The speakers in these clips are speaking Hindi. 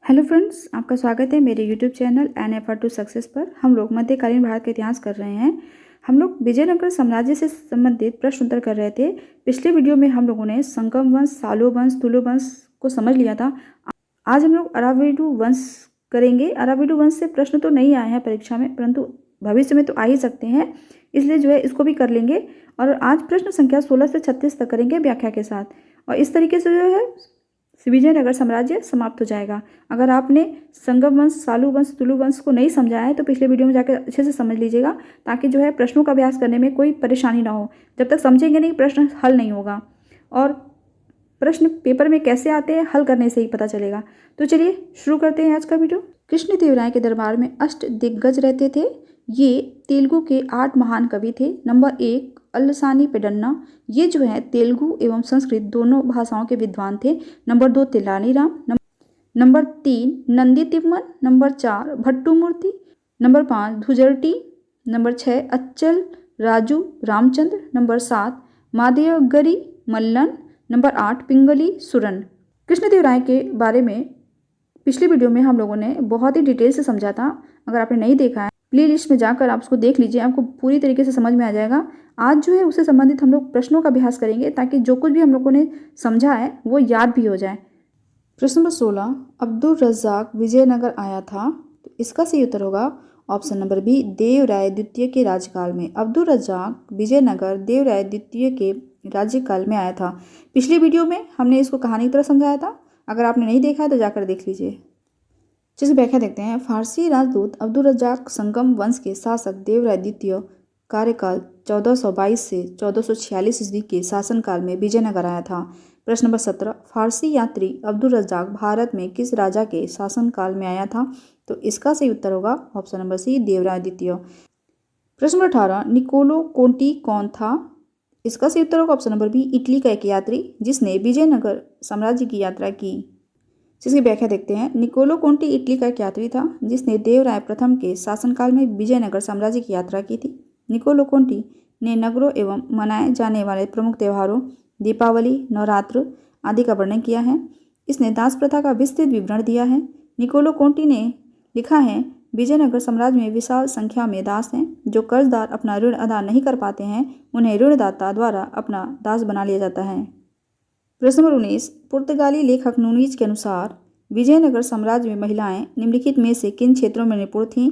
हेलो फ्रेंड्स, आपका स्वागत है मेरे YouTube channel an effort to success पर। हम लोग मध्यकालीन भारत का इतिहास कर रहे हैं। हम लोग विजयनगर साम्राज्य से संबंधित प्रश्न उत्तर कर रहे थे। पिछले वीडियो में हम लोगों ने संगम वंश, सालो वंश, तुलु वंश को समझ लिया था। आज हम लोग अराविडु वंश करेंगे। अराविडु वंश से प्रश्न तो नहीं आए हैं परीक्षा में, परंतु भविष्य में तो आ ही सकते हैं, इसलिए जो है इसको भी कर लेंगे। और आज प्रश्न संख्या 16 से 36 तक करेंगे व्याख्या के साथ। और इस तरीके से जो है विजयनगर साम्राज्य समाप्त हो जाएगा। अगर आपने संगम वंश, सालू वंश, तुलु वंश को नहीं समझा है तो पिछले वीडियो में जाकर अच्छे से समझ लीजिएगा, ताकि जो है प्रश्नों का अभ्यास करने में कोई परेशानी ना हो। जब तक समझेंगे नहीं प्रश्न हल नहीं होगा, और प्रश्न पेपर में कैसे आते हैं हल करने से ही पता चलेगा। तो चलिए शुरू करते हैं आज का वीडियो। कृष्णदेवराय के दरबार में अष्ट दिग्गज रहते थे। ये तेलुगु के 8 महान कवि थे। नंबर 1 अल्लसानी पेडन्ना, ये जो है तेलुगु एवं संस्कृत दोनों भाषाओं के विद्वान थे। Number 2 Tenaliram, number 3 Nandi Timmana, number 4 Bhattumurthy, number 5 Dhurjati, number 6 Achal Raju Ramachandra, number 7 Madayagari Mallana, number 8 Pingali Surana. Krishnadevaraya के बारे में पिछली वीडियो में हम लोगों ने बहुत ही डिटेल से समझा था। अगर आपने नहीं देखा है प्ले लिस्ट में जाकर आप उसको देख लीजिए, आपको पूरी तरीके से समझ में आ जाएगा। आज जो है उससे संबंधित हम लोग प्रश्नों का अभ्यास करेंगे, ताकि जो कुछ भी हम लोगों ने समझा है वो याद भी हो जाए। प्रश्न नंबर 16, अब्दुल रज्जाक विजयनगर आया था। तो इसका सही उत्तर होगा ऑप्शन नंबर बी, देवराय द्वितीय के राज्यकाल में। अब्दुल रज्जाक विजयनगर देवराय द्वितीय के राज्यकाल में आया था। पिछली वीडियो में हमने इसको कहानी की तरह समझाया था। अगर आपने नहीं देखा है तो जाकर देख लीजिए। जिसे व्याख्या देखते हैं, फारसी राजदूत अब्दुल रज्जाक संगम वंश के शासक देवराय द्वितीय कार्यकाल 1422 से 1446 ईस्वी के शासनकाल में विजयनगर आया था। प्रश्न नंबर 17, फारसी यात्री अब्दुल रज्जाक भारत में किस राजा के शासनकाल में आया था? तो इसका सही उत्तर होगा ऑप्शन नंबर सी, देवराय द्वितीय। प्रश्न नंबर 18, निकोलो कोंटी कौन था? इसका सही उत्तर होगा ऑप्शन नंबर बी, इटली का एक यात्री जिसने विजयनगर साम्राज्य की यात्रा की। जिसकी व्याख्या देखते हैं, निकोलो कोंटी इटली का एक यात्री था जिसने देवराय प्रथम के शासनकाल में विजयनगर साम्राज्य की यात्रा की थी। निकोलो कोंटी ने नगरों एवं मनाए जाने वाले प्रमुख त्योहारों दीपावली, नवरात्र आदि का वर्णन किया है। इसने दास प्रथा का विस्तृत विवरण दिया है। निकोलो कोंटी ने लिखा है, विजयनगर साम्राज्य में विशाल संख्या में दास हैं। जो कर्जदार अपना ऋण अदा नहीं कर पाते हैं उन्हें ऋणदाता द्वारा अपना दास बना लिया जाता है। प्रश्न नंबर 19, पुर्तगाली लेखक नूनीज के अनुसार विजयनगर साम्राज्य में महिलाएं निम्नलिखित में से किन क्षेत्रों में निपुण थीं?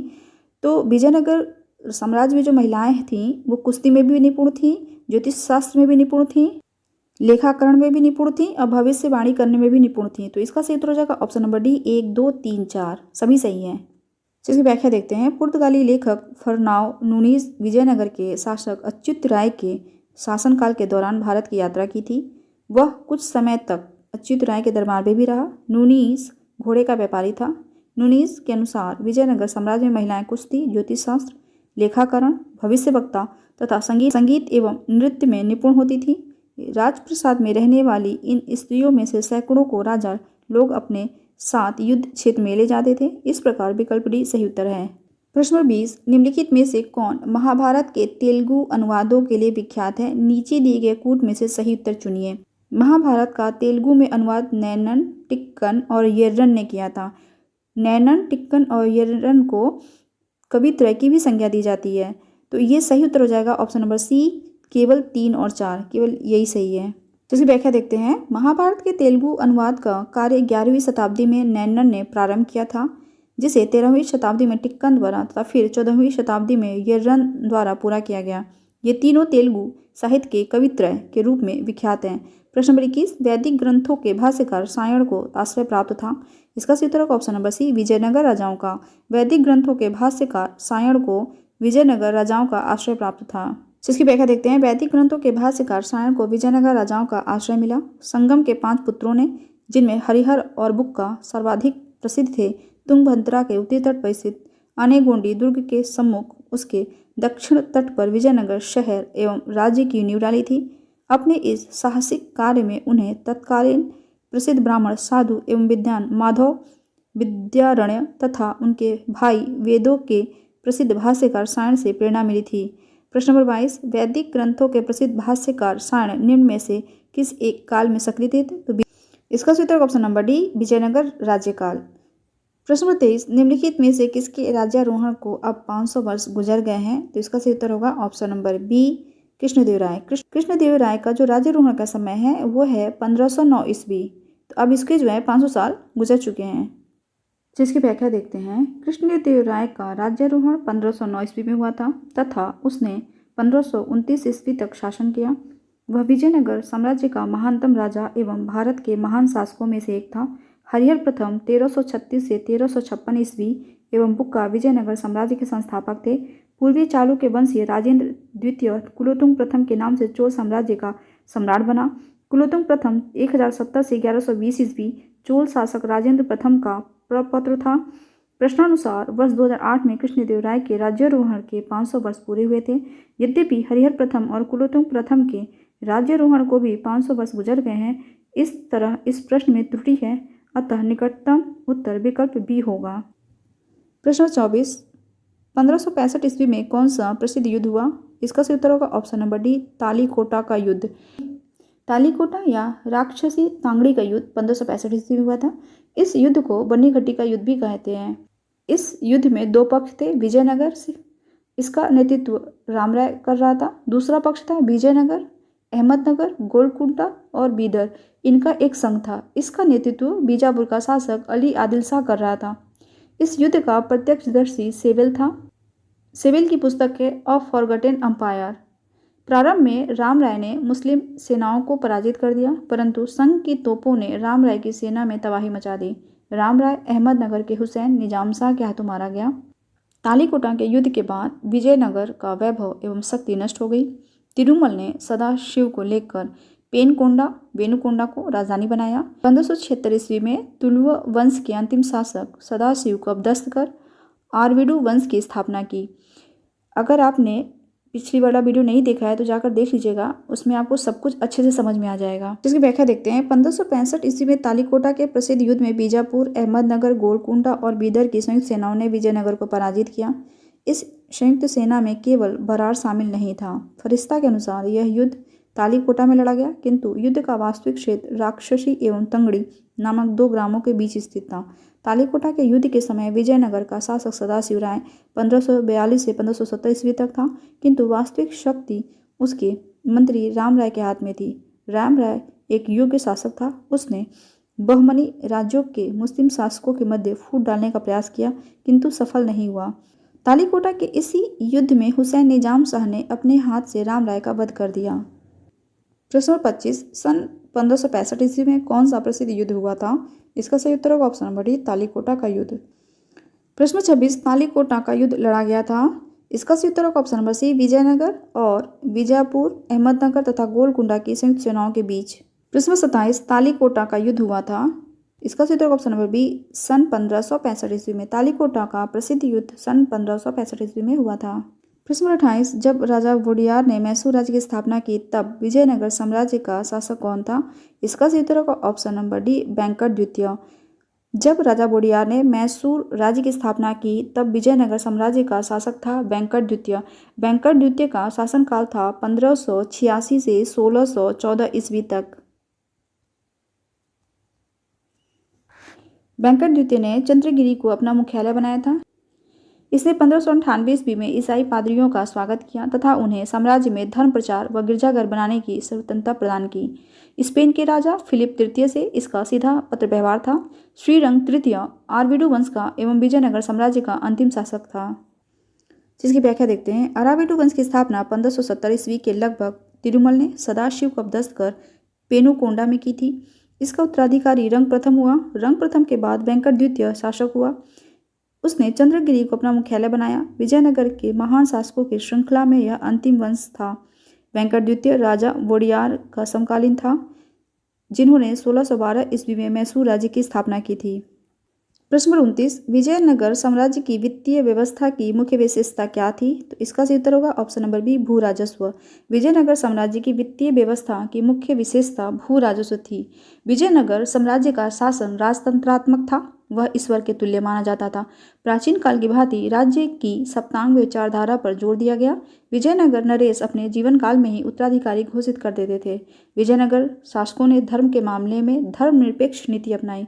तो विजयनगर साम्राज्य में जो महिलाएं थीं वो कुश्ती में भी निपुण थीं, ज्योतिष शास्त्र में भी निपुण थीं, लेखाकरण में भी निपुण थीं और भविष्यवाणी करने में भी निपुण थीं। तो इसका सही उत्तर हो जाएगा ऑप्शन नंबर डी, 1, 2, 3, 4 सभी सही हैं। जिसकी व्याख्या देखते हैं, पुर्तगाली लेखक फर्नाओ नूनीज विजयनगर के शासक अच्युत राय के शासनकाल के दौरान भारत की यात्रा की थी। वह कुछ समय तक अच्युत राय के दरबार में भी रहा। नूनीज घोड़े का व्यापारी था। नूनीज के अनुसार विजयनगर साम्राज्य में महिलाएं कुश्ती, ज्योतिष शास्त्र, लेखाकरण, भविष्यवक्ता तथा संगीत एवं नृत्य में निपुण होती थी। राजप्रसाद में रहने वाली इन स्त्रियों में से सैकड़ों को राजा लोग अपने साथ युद्ध क्षेत्र में ले जाते थे। इस प्रकार विकल्प डी सही उत्तर है। प्रश्न नंबर 20, निम्नलिखित में से कौन महाभारत के तेलुगु अनुवादों के लिए विख्यात है? नीचे दिए गए कूट में से सही उत्तर चुनिए। महाभारत का तेलुगु में अनुवाद नैनन, टिक्कन और यर्रन ने किया था। नैनन, टिक्कन और यर्रन को कवित्रय की भी संज्ञा दी जाती है। तो ये सही उत्तर हो जाएगा ऑप्शन नंबर सी, केवल 3 और 4 केवल यही सही है। जिसकी व्याख्या देखते हैं, महाभारत के तेलुगु अनुवाद का कार्य 11वीं शताब्दी में नैनन ने प्रारंभ किया था, जिसे 13वीं शताब्दी में टिक्कन द्वारा तथा फिर 14वीं शताब्दी में यर्रन द्वारा पूरा किया गया। ये तीनों तेलुगु साहित्य के कवित्रय के रूप में विख्यात हैं। प्रश्न नंबर 21, वैदिक ग्रंथों के भाष्यकार सायण को आश्रय प्राप्त था। इसका सही उत्तर होगा ऑप्शन नंबर सी, विजयनगर राजाओं का। वैदिक ग्रंथों के भाष्यकार सायण को विजयनगर राजाओं का आश्रय प्राप्त था। जिसकी व्याख्या देखते हैं, वैदिक ग्रंथों के भाष्यकार सायण को विजयनगर राजाओं का आश्रय मिला। संगम के 5 पुत्रों ने, जिनमें हरिहर और बुक्का सर्वाधिक प्रसिद्ध थे, तुंगभद्रा के उत्तरी तट पर स्थित आनेगोंडी दुर्ग के सम्मुख उसके दक्षिण तट पर विजयनगर शहर एवं राज्य की नींव डाली थी। अपने इस साहसिक कार्य में उन्हें तत्कालीन प्रसिद्ध ब्राह्मण, साधु एवं विद्वान माधव विद्यारण्य तथा उनके भाई वेदों के प्रसिद्ध भाष्यकार सायण से प्रेरणा मिली थी। प्रश्न नंबर 22, वैदिक ग्रंथों के प्रसिद्ध भाष्यकार सायण निम्न में से किस एक काल में सक्रिय थे? तो इसका उत्तर ऑप्शन नंबर डी, विजयनगर राज्यकाल। प्रश्न नंबर 23, निम्नलिखित में से किसके राज्यारोहण को अब 500 वर्ष गुजर गए हैं? तो इसका सही उत्तर होगा option number B, Krishnadevaraya. Krishnadevaraya का जो राज्यारोहण का समय है वो है 1509 ईस्वी। तो अब इसके जो है 500 साल गुजर चुके हैं। जिसकी व्याख्या देखते हैं। कृष्णदेवराय का राज्यारोहण 1509 ईस्वी में हुआ था तथा उसने 1529 ईस्वी तक शासन किया। वह विजयनगर साम्राज्य का महानतम राजा एवं भारत के महान शासकों में से एक था। हरिहर प्रथम 1336 से 1356 ईस्वी एवं बुक्का विजयनगर साम्राज्य के संस्थापक थे। पूर्वी चालुक्य वंशीय राजेंद्र द्वितीय कुलोत्तुंग प्रथम के नाम से चोल साम्राज्य का सम्राट बना। कुलोत्तुंग प्रथम 1070 से 1120 ईस्वी चोल शासक राजेंद्र प्रथम का प्रपौत्र था। प्रश्नानुसार वर्ष 2008 में कृष्णदेवराय के राज्यारोहण के 500 वर्ष पूरे हुए थे। यद्यपि हरिहर प्रथम और कुलोत्तुंग प्रथम के राज्यारोहण को भी 500 वर्ष गुजर गए हैं। इस तरह इस प्रश्न में त्रुटि है, अतः निकटतम उत्तर विकल्प बी होगा। प्रश्न 24, 1565 ईस्वी में कौन सा प्रसिद्ध युद्ध हुआ? इसका सही उत्तर होगा ऑप्शन नंबर डी, तालीकोटा का युद्ध। तालीकोटा या राक्षसी तांगड़ी का युद्ध 1565 ईस्वी में हुआ था। इस युद्ध को बन्नी घट्टी का युद्ध भी कहते हैं। इस युद्ध में दो पक्ष थे। विजयनगर से इसका नेतृत्व रामराय कर रहा था। दूसरा पक्ष था विजयनगर, अहमदनगर, गोलकुंडा और बीदर, इनका एक संघ था। इसका नेतृत्व बीजापुर का शासक अली आदिल शाह कर रहा था। इस युद्ध का प्रत्यक्षदर्शी सेवेल था। सेवेल की पुस्तक है अ फॉरगॉटन एम्पायर। प्रारंभ में राम राय ने मुस्लिम सेनाओं को पराजित कर दिया, परंतु संघ की तोपों ने राम राय की सेना में तबाही मचा दी। राम राय अहमदनगर के हुसैन निजाम शाह के हाथों मारा गया। तालीकोटा के युद्ध के बाद विजयनगर का वैभव एवं शक्ति नष्ट हो गई। तिरुमल ने सदाशिव को लेकर पेनकोंडा वेनुकोंडा को राजधानी बनाया। 1576 ईस्वी में तुलुव वंश के अंतिम शासक सदाशिव को अपदस्थ कर आरविडु वंश की स्थापना की। अगर आपने पिछली वाला वीडियो नहीं देखा है तो जाकर देख लीजिएगा, उसमें आपको सब कुछ अच्छे से समझ में आ जाएगा। जिसकी व्याख्या देखते हैं। 1565 ईस्वी में तालीकोटा के प्रसिद्ध युद्ध में बीजापुर, अहमदनगर, गोलकुंडा और बीदर की संयुक्त सेनाओं ने विजयनगर को पराजित किया। इस संयुक्त सेना में केवल बरार शामिल नहीं था। फरिश्ता के अनुसार यह युद्ध तालीकोटा में लड़ा गया, किंतु युद्ध का वास्तविक क्षेत्र राक्षसी एवं तंगड़ी नामक 2 ग्रामों के बीच स्थित था। तालीकोटा के युद्ध के समय विजयनगर का शासक सदाशिव राय 1542 से 1570 ईस्वी तक था, किंतु वास्तविक शक्ति उसके मंत्री राम राय के हाथ में थी। राम राय एक योग्य शासक था। उसने बहमनी राज्यों के मुस्लिम शासकों के मध्य फूट डालने का प्रयास किया, किंतु सफल नहीं हुआ। तालीकोटा के इसी युद्ध में हुसैन निजाम शाह ने अपने हाथ से राम राय का वध कर दिया। प्रश्न 25, सन 1565 ईस्वी में कौन सा प्रसिद्ध युद्ध हुआ था? इसका सही उत्तर होगा ऑप्शन नंबर डी, तालीकोटा का युद्ध। प्रश्न 26, तालीकोटा का युद्ध लड़ा गया था। इसका सही उत्तर होगा ऑप्शन नंबर सी, विजयनगर और बीजापुर, अहमदनगर तथा गोलकुंडा की संयुक्त सेनाओं के बीच। प्रश्न 27, तालीकोटा का युद्ध हुआ था। इसका सही उत्तर होगा ऑप्शन नंबर बी, सन 1565 ईस्वी में। तालीकोटा का प्रसिद्ध युद्ध सन 1565 ईस्वी में हुआ था। प्रश्न 28, जब राजा वोडियार ने मैसूर राज्य की स्थापना की तब विजयनगर साम्राज्य का शासक कौन था? इसका सही उत्तर होगा ऑप्शन नंबर डी, वेंकट द्वितीय। जब राजा वोडियार ने मैसूर राज्य की स्थापना की तब विजयनगर साम्राज्य का शासक था वेंकट द्वितीय। वेंकट द्वितीय का शासनकाल था 1586 से 1614 ईस्वी तक। वेंकट द्वितीय ने चंद्रगिरी को अपना मुख्यालय बनाया था। इसने 1598 ईस्वी में ईसाई पादरियों का स्वागत किया तथा उन्हें साम्राज्य में धर्म प्रचार व गिरजाघर बनाने की स्वतंत्रता प्रदान की। स्पेन के राजा फिलिप तृतीय से इसका सीधा पत्र व्यवहार था। श्रीरंग तृतीय आरविडु वंश का एवं विजयनगर साम्राज्य का अंतिम शासक था। जिसकी व्याख्या देखते हैं। आरविडु वंश की स्थापना 1570 ईस्वी के लगभग तिरुमल ने सदाशिव को अपदस्थ कर पेनुकोंडा में की थी। इसका उत्तराधिकारी रंग प्रथम हुआ। रंग प्रथम के बाद वेंकट द्वितीय शासक हुआ। उसने चंद्रगिरी को अपना मुख्यालय बनाया। विजयनगर के महान शासकों की श्रृंखला में यह अंतिम वंश था। वेंकट द्वितीय राजा वोडियार का समकालीन था, जिन्होंने 1612 ईस्वी में मैसूर राज्य की स्थापना की थी। प्रश्न 29, विजयनगर साम्राज्य की वित्तीय व्यवस्था की मुख्य विशेषता क्या थी? तो इसका सही उत्तर होगा ऑप्शन नंबर बी, भू राजस्व। विजयनगर साम्राज्य की वित्तीय व्यवस्था की मुख्य विशेषता भू राजस्व थी। विजयनगर साम्राज्य का शासन राजतंत्रात्मक था। वह ईश्वर के तुल्य माना जाता था। प्राचीन काल की भांति राज्य की सप्तांग विचारधारा पर जोर दिया गया। विजयनगर नरेश अपने जीवन काल में ही उत्तराधिकारी घोषित कर देते थे। विजयनगर शासकों ने धर्म के मामले में धर्मनिरपेक्ष नीति अपनाई।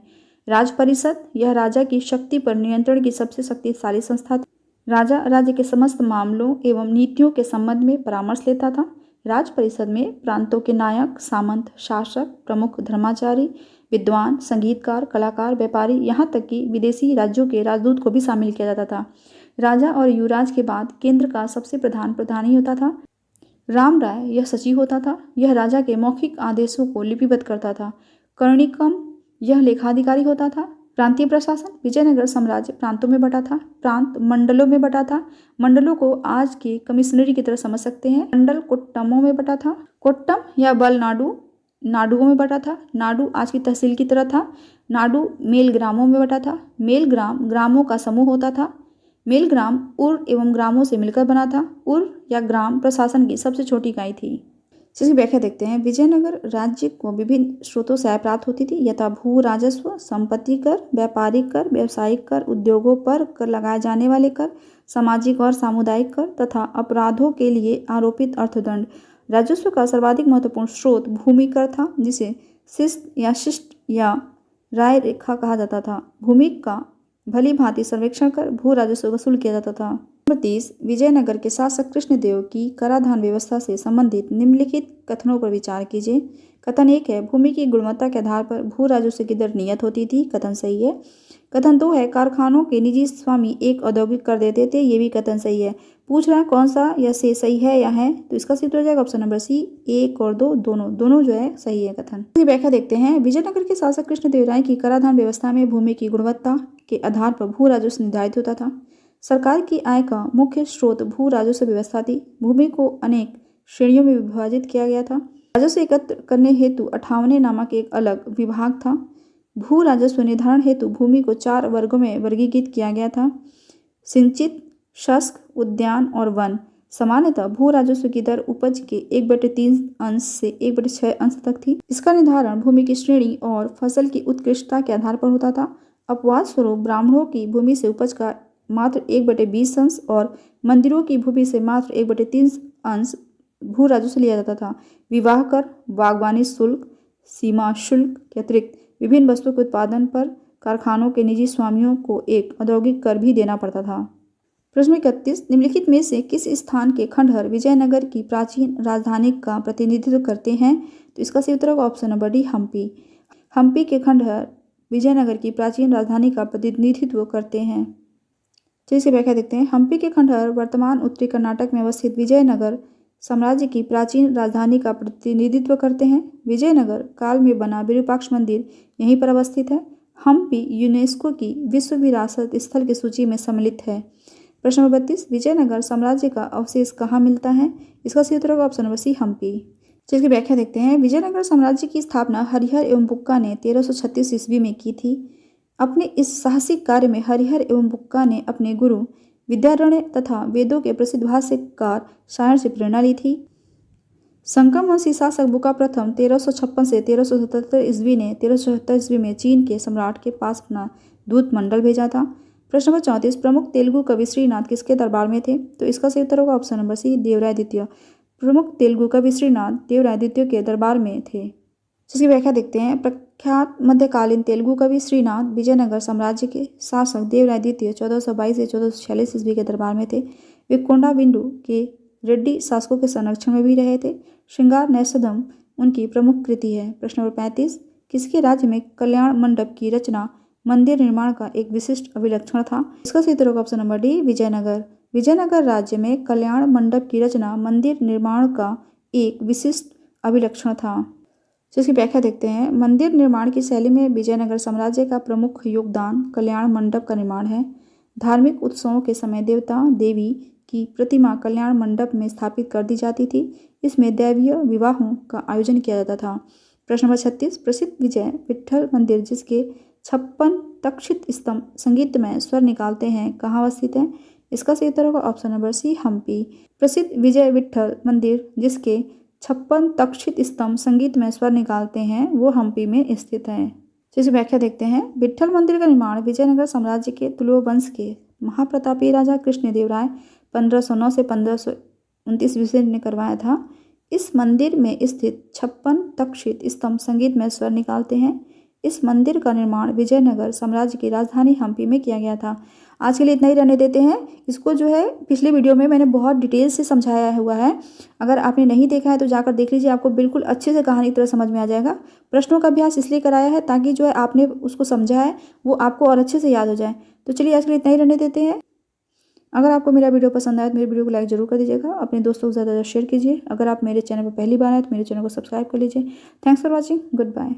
राज परिषद, यह राजा की शक्ति पर नियंत्रण की सबसे शक्तिशाली संस्था थी। राजा राज्य के समस्त मामलों एवं नीतियों के संबंध में परामर्श लेता था। राज परिषद में प्रांतों के नायक, सामंत, शासक, प्रमुख धर्माचारी, विद्वान, संगीतकार, कलाकार, व्यापारी, यहाँ तक कि विदेशी राज्यों के राजदूत को भी शामिल किया जाता था। राजा और युवराज के बाद केंद्र का सबसे प्रधान प्रधानी होता था। राम राय यह सचिव होता था। यह राजा के मौखिक आदेशों को लिपिबद्ध करता था। कर्णिकम यह लेखाधिकारी होता था। प्रांतीय प्रशासन, विजयनगर साम्राज्य प्रांतों में बटा था। प्रांत मंडलों में बटा था। मंडलों को आज के कमिश्नरी की तरह समझ सकते हैं। मंडल कोट्टमों में बटा था। कोट्टम या बलनाडु नाडुओं में बटा था। नाडु आज की तहसील की तरह था। नाडु मेल ग्रामों में बटा था। मेल ग्राम ग्रामों का समूह होता था। मेल ग्राम उर एवं ग्रामों से मिलकर बना था। उर या ग्राम प्रशासन की सबसे छोटी इकाई थी। जिसकी व्याख्या देखते हैं। विजयनगर राज्य को विभिन्न स्रोतों से आय प्राप्त होती थी, यथा भू राजस्व, संपत्ति कर, व्यापारिक कर, व्यावसायिक कर, उद्योगों पर कर लगाए जाने वाले कर, सामाजिक और सामुदायिक कर तथा अपराधों के लिए आरोपित अर्थदंड। राजस्व का सर्वाधिक महत्वपूर्ण स्रोत भूमि कर था, जिसे शिष्ट या राय रेखा कहा जाता था। भूमि का भली भांति सर्वेक्षण कर भू राजस्व वसूल किया जाता था। नंबर 30, विजयनगर के शासक कृष्णदेव की कराधान व्यवस्था से संबंधित निम्नलिखित कथनों पर विचार कीजिए। कथन 1 है, भूमि की गुणवत्ता के आधार पर भू राजस्व की दर नियत होती थी। कथन सही है। कथन 2 है, कारखानों के निजी स्वामी एक औद्योगिक कर देते थे। ये भी कथन सही है। पूछ रहा है कौन सा या से सही है या है, तो इसका सही उत्तर हो जाएगा ऑप्शन नंबर सी, 1 और 2 दोनों जो है सही है कथन। इसकी व्याख्या देखते हैं। विजयनगर के शासक कृष्णदेव राय की कराधान व्यवस्था में भूमि की गुणवत्ता के आधार पर भू राजस्व निर्धारित होता था। सरकार की आय का मुख्य स्रोत भू राजस्व व्यवस्था थी। भूमि को अनेक श्रेणियों में विभाजित किया गया था। राजस्व एकत्र करने हेतु 58 नामक एक अलग विभाग था। भू राजस्व निर्धारण हेतु भूमि को 4 वर्गों में वर्गीकृत किया गया था, सिंचित, शुष्क, उद्यान और वन। सामान्यतः भू राजस्व की दर उपज के 1/3 अंश से 1/6 अंश तक थी। इसका निर्धारण भूमि की श्रेणी और फसल की उत्कृष्टता के आधार पर होता था। अपवाद स्वरूप ब्राह्मणों की भूमि से उपज का मात्र 1/20 अंश और मंदिरों की भूमि से मात्र 1/3 अंश भू राजस्व लिया जाता था। विवाह कर, बागवानी शुल्क, सीमा शुल्क के अतिरिक्त विभिन्न वस्तुओं के उत्पादन पर कारखानों के निजी स्वामियों को एक औद्योगिक कर भी देना पड़ता था। प्रश्न 31, निम्नलिखित में से किस स्थान के खंडहर विजयनगर की प्राचीन राजधानी का प्रतिनिधित्व करते हैं, तो इसका सही उत्तर होगा option number D, Hampi. Hampi के खंडहर विजयनगर की प्राचीन राजधानी का प्रतिनिधित्व करते हैं। जिसकी व्याख्या देखते हैं। हम्पी के खंडहर वर्तमान उत्तरी कर्नाटक में अवस्थित विजयनगर साम्राज्य की प्राचीन राजधानी का प्रतिनिधित्व करते हैं। विजयनगर काल में बना विरूपाक्ष मंदिर यहीं पर अवस्थित है। हम्पी यूनेस्को की विश्व विरासत स्थल की सूची में सम्मिलित है। प्रश्न नंबर 32, विजयनगर साम्राज्य का अवशेष कहाँ मिलता है, इसका सही उत्तर होगा ऑप्शन नंबर सी, हम्पी। जिसकी व्याख्या देखते हैं। विजयनगर साम्राज्य की स्थापना हरिहर एवं बुक्का ने 1336 ईस्वी में की थी। अपने इस साहसिक कार्य में हरिहर एवं बुक्का ने अपने गुरु विद्यारण्य तथा वेदों के प्रसिद्ध भाष्यकार शायर से प्रेरणा ली थी। संगमवंशी शासक बुक्का प्रथम 1356 से 1377 ईस्वी ने 1377 ईस्वी में चीन के सम्राट के पास अपना दूत मंडल भेजा था। प्रश्न नंबर 34, प्रमुख तेलुगु कवि श्रीनाथ किसके दरबार में थे, तो इसका सही उत्तर होगा ऑप्शन नंबर सी, देवराय द्वितीय। प्रमुख तेलुगु कवि श्रीनाथ देवराय द्वितीय के दरबार में थे। जिसकी व्याख्या देखते हैं। प्रख्यात मध्यकालीन तेलुगु कवि श्रीनाथ विजयनगर साम्राज्य के शासक देवराय द्वितीय 1422 से 1446 ईस्वी के दरबार में थे। वे कोंडाविंडु के रेड्डी शासकों के संरक्षण में भी रहे थे। श्रृंगार नैषधम उनकी प्रमुख कृति है। प्रश्न नंबर 35, किसके राज्य में कल्याण मंडप की रचना मंदिर निर्माण का एक विशिष्ट अभिलक्षण था, इसका सही उत्तर होगा option number D, Vijayanagara. Vijayanagara राज्य में कल्याण मंडप की रचना मंदिर निर्माण का एक विशिष्ट अभिलक्षण था। जिसकी व्याख्या देखते हैं। मंदिर निर्माण की शैली में विजयनगर साम्राज्य का प्रमुख योगदान कल्याण मंडप का निर्माण है। धार्मिक उत्सवों के समय देवता देवी की प्रतिमा कल्याण मंडप में स्थापित कर दी जाती थी। इसमें दैवीय विवाहों का आयोजन किया जाता था। प्रश्न नंबर 36, प्रसिद्ध विजय विट्ठल मंदिर जिसके 56 तक्षित स्तंभ संगीतमय स्वर निकालते हैं कहाँ अवस्थित है, इसका सही उत्तर होगा ऑप्शन नंबर सी, हम्पी। प्रसिद्ध विजय विट्ठल मंदिर जिसके 56 तक्षित स्तंभ संगीतमय स्वर निकालते हैं वो हम्पी में स्थित है। जिसकी व्याख्या देखते हैं। विट्ठल मंदिर का निर्माण विजयनगर साम्राज्य के तुलुव वंश के महाप्रतापी राजा कृष्णदेव राय 1509 से 1529 ईस्वी ने करवाया था। इस मंदिर में स्थित 56 तक्षित स्तंभ संगीतमय स्वर निकालते हैं। इस मंदिर का निर्माण विजयनगर साम्राज्य की राजधानी हम्पी में किया गया था। आज के लिए इतना ही रहने देते हैं। इसको जो है पिछले वीडियो में मैंने बहुत डिटेल से समझाया हुआ है। अगर आपने नहीं देखा है तो जाकर देख लीजिए, आपको बिल्कुल अच्छे से कहानी की तरह समझ में आ जाएगा। प्रश्नों का अभ्यास इसलिए कराया है ताकि जो है आपने उसको समझा है वो आपको और अच्छे से याद हो जाए। तो चलिए आज के लिए इतना ही रहने देते हैं। अगर आपको मेरा वीडियो पसंद आया तो मेरे वीडियो को लाइक जरूर कर दीजिएगा। अपने दोस्तों को ज़्यादा शेयर कीजिए। अगर आप मेरे चैनल पर पहली बार आए तो मेरे चैनल को सब्सक्राइब कर लीजिए। Thanks for watching. Good bye.